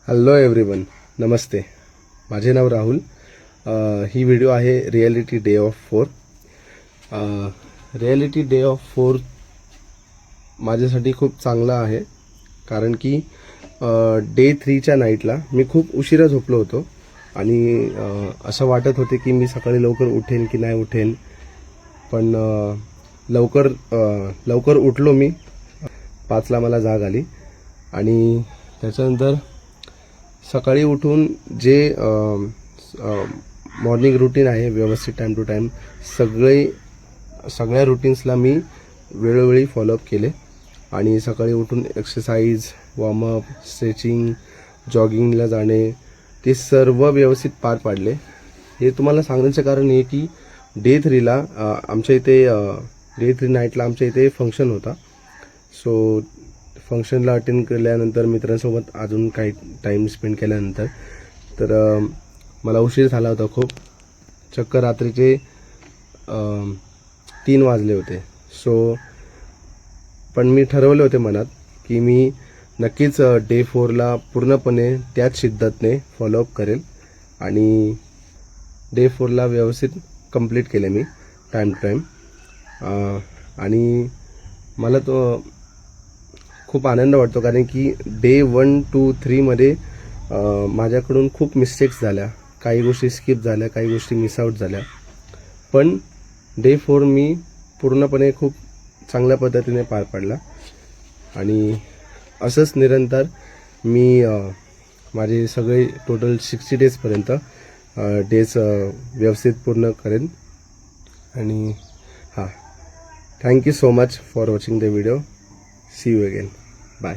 Hello everyone, नमस्ते. माझे नाव राहुल. ही video आहे reality day of 4. Reality day of 4 माझ्यासाठी खूप चांगला आहे, कारण की डे 3च्या नाईटला मी खूप उशिरा झोपलो होतो आणि असं वाटत होते की मी सकाळी लवकर उठेन की नाही उठेन. पण लवकर उठलो मी. 5ला मला जाग आली आणि त्याच्यानंतर सकाळी उठून जे मॉर्निंग रूटीन आहे व्यवस्थित टाईम टू टाईम सगळ्या रूटीन्सला मी वेळोवेळी फॉलोअप केले आणि सकाळी उठून एक्सरसाइज, वॉर्मअप, स्ट्रेचिंग, जॉगिंगला जाणे ते सर्व व्यवस्थित पार पाडले. हे तुम्हाला सांगण्याचं कारण हे की डे 3ला आमच्या इथे डे 3 नाईटला आमच्या इथे फंक्शन होता. सो फंक्शनला अटेंड केल्यानंतर मित्रांसोबत अजून काही टाईम स्पेंड केल्यानंतर तर मला उशीर झाला होता खूप. चक्क रात्रीचे 3 वाजले होते. सो पण मी ठरवले होते मनात की मी नक्कीच डे 4ला पूर्णपणे त्याच शिद्दतने फॉलोअप करेल आणि डे 4ला व्यवस्थित कंप्लीट केले मी टाईम टू टाईम. आणि मला तो खूप आनंद वाटतो, कारण की डे 1, 2, 3मध्ये माझ्याकडून खूप मिस्टेक्स झाल्या, काही गोष्टी स्किप झाल्या, काही गोष्टी मिस आउट झाल्या. पण डे 4 मी पूर्णपणे खूप चांगल्या पद्धतीने पार पाडला आणि असंच निरंतर मी माझे सगळे टोटल 60 डेजपर्यंत डेज व्यवस्थित पूर्ण करेन. आणि thank you so much for watching the video. See you again. Bye.